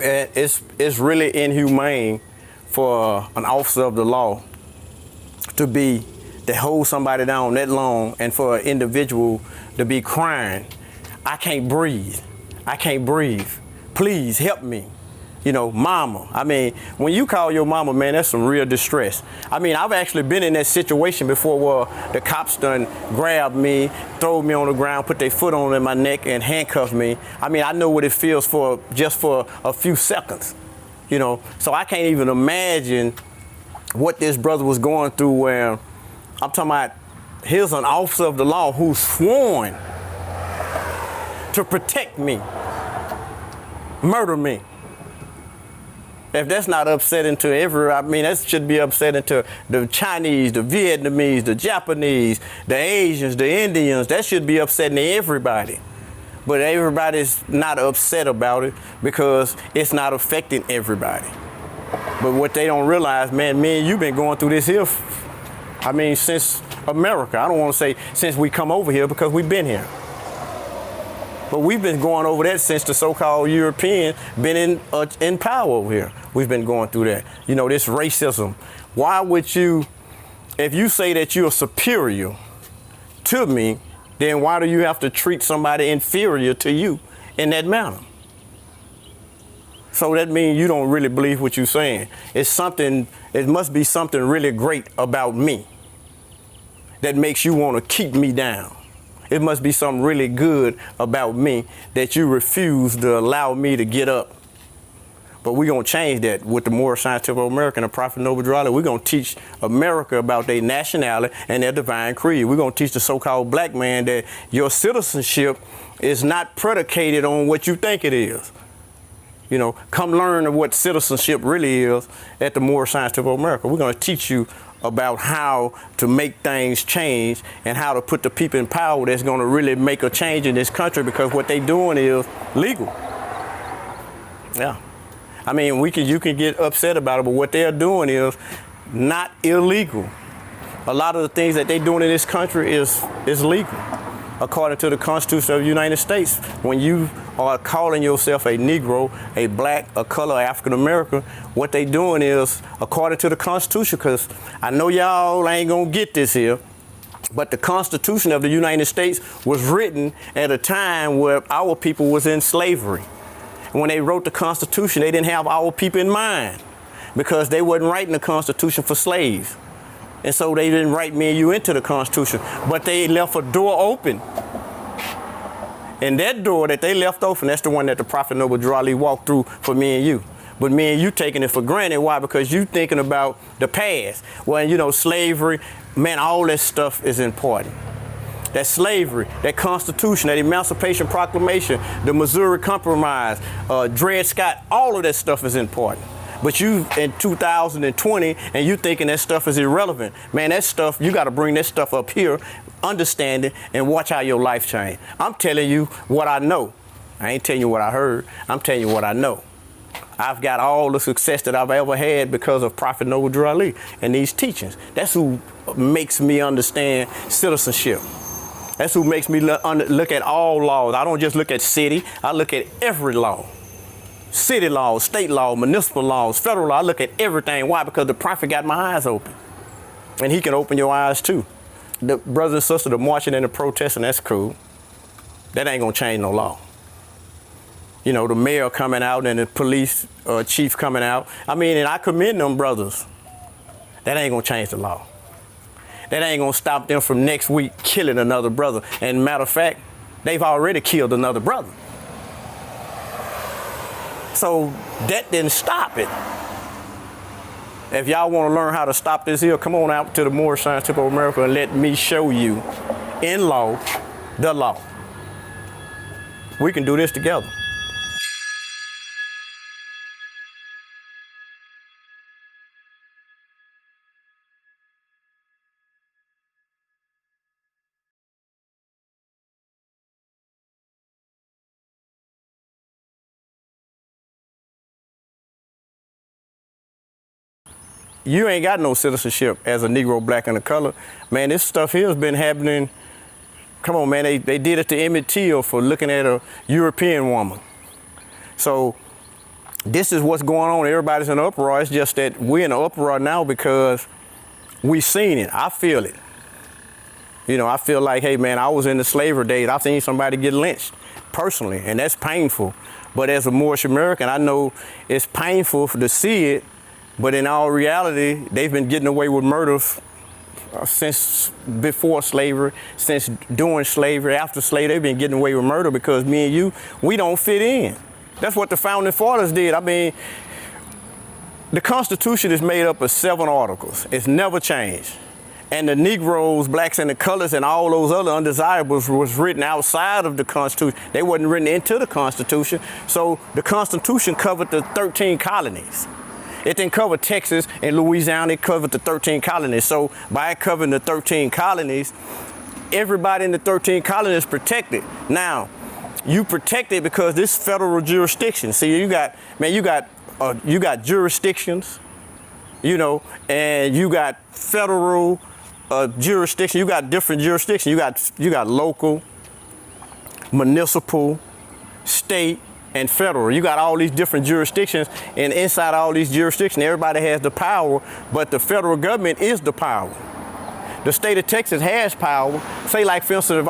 And it's really inhumane for an officer of the law to hold somebody down that long, and for an individual to be crying, I can't breathe. I can't breathe. Please help me. You know, mama. I mean, when you call your mama, man, that's some real distress. I mean, I've actually been in that situation before where the cops done grabbed me, throw me on the ground, put their foot on my neck and handcuff me. I mean, I know what it feels for just for a few seconds, you know. So I can't even imagine what this brother was going through, where I'm talking about here's an officer of the law who's sworn to protect me, murder me. If that's not upsetting to I mean, that should be upsetting to the Chinese, the Vietnamese, the Japanese, the Asians, the Indians. That should be upsetting to everybody. But everybody's not upset about it because it's not affecting everybody. But what they don't realize, man, you've been going through this here, I mean, since America. I don't want to say since we come over here, because we've been here. But we've been going over that since the so-called European been in power over here. We've been going through that. You know, this racism. Why would you, if you say that you're superior to me, then why do you have to treat somebody inferior to you in that manner? So that means you don't really believe what you're saying. It must be something really great about me that makes you want to keep me down. It must be something really good about me that you refuse to allow me to get up. But we're going to change that with the Moorish Science of America and the Prophet Noble Drew Ali. We're going to teach America about their nationality and their divine creed. We're going to teach the so-called black man that your citizenship is not predicated on what you think it is. You know, come learn what citizenship really is at the Moorish Science of America. We're going to teach you about how to make things change and how to put the people in power that's going to really make a change in this country, because what they doing is legal. Yeah. I mean, you can get upset about it, but what they're doing is not illegal. A lot of the things that they're doing in this country is legal. According to the Constitution of the United States, when you are calling yourself a Negro, a black, a color, African American, what they doing is, according to the Constitution, because I know y'all ain't gonna get this here, but the Constitution of the United States was written at a time where our people was in slavery. When they wrote the Constitution, they didn't have our people in mind, because they wasn't writing the Constitution for slaves. And so they didn't write me and you into the Constitution, but they left a door open. And that door that they left open, that's the one that the Prophet Noble Drew Ali walked through for me and you. But me and you taking it for granted. Why? Because you thinking about the past. Well, you know, slavery, man, all that stuff is important. That slavery, that Constitution, that Emancipation Proclamation, the Missouri Compromise, Dred Scott, all of that stuff is important. But you in 2020 and you thinking that stuff is irrelevant. Man, that stuff, you got to bring that stuff up here, understand it, and watch how your life change. I'm telling you what I know. I ain't telling you what I heard. I'm telling you what I know. I've got all the success that I've ever had because of Prophet Noble Drew Ali and these teachings. That's who makes me understand citizenship. That's who makes me look at all laws. I don't just look at city. I look at every law. City laws, state law, municipal laws, federal law. I look at everything. Why? Because the Prophet got my eyes open. And he can open your eyes too. The brothers and sisters, the marching and the protesting, that's cool. That ain't gonna change no law. You know, the mayor coming out and the police chief coming out. I mean, and I commend them brothers. That ain't gonna change the law. That ain't gonna stop them from next week killing another brother. And matter of fact, they've already killed another brother. So that didn't stop it. If y'all want to learn how to stop this here, come on out to the Moorish Science of America and let me show you in law, the law. We can do this together. You ain't got no citizenship as a Negro, black, and a color. Man, this stuff here has been happening. Come on, man, they did it to Emmett Till for looking at a European woman. So this is what's going on. Everybody's in an uproar. It's just that we're in an uproar now because we've seen it. I feel it. You know, I feel like, hey, man, I was in the slavery days. I've seen somebody get lynched personally, and that's painful. But as a Moorish American, I know it's painful to see it, but in all reality, they've been getting away with murder since before slavery, since during slavery, after slavery, they've been getting away with murder because me and you, we don't fit in. That's what the founding fathers did. I mean, the Constitution is made up of 7 articles. It's never changed. And the Negroes, blacks, and the colors, and all those other undesirables was written outside of the Constitution. They wasn't written into the Constitution. So the Constitution covered the 13 colonies. It didn't cover Texas and Louisiana. It covered the 13 colonies. So by covering the 13 colonies, everybody in the 13 colonies is protected. Now, you protect it because this federal jurisdiction. See, you got jurisdictions, you know, and you got federal jurisdiction. You got different jurisdictions. You got local, municipal, state, and federal. You got all these different jurisdictions, and inside all these jurisdictions, everybody has the power, but the federal government is the power. The state of Texas has power. Say, like, for instance,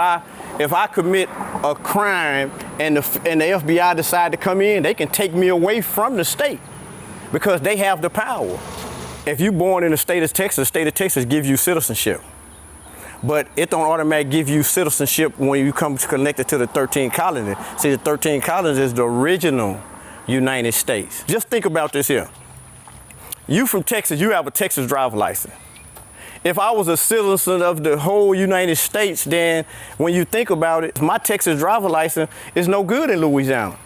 if I commit a crime and the FBI decide to come in, they can take me away from the state because they have the power. If you're born in the state of Texas gives you citizenship. But it don't automatically give you citizenship when you come connected to the 13 colonies. See, the 13 colonies is the original United States. Just think about this here. You from Texas, you have a Texas driver's license. If I was a citizen of the whole United States, then when you think about it, my Texas driver's license is no good in Louisiana.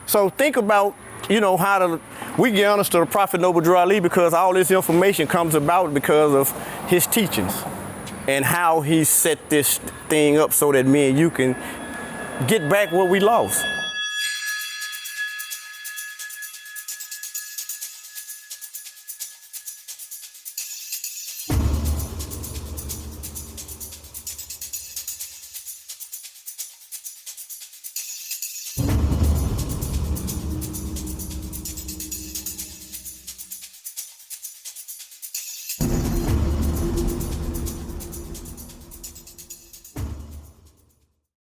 So think about, you know, we get honest to the Prophet Noble Drew Ali because all this information comes about because of his teachings and how he set this thing up so that me and you can get back what we lost.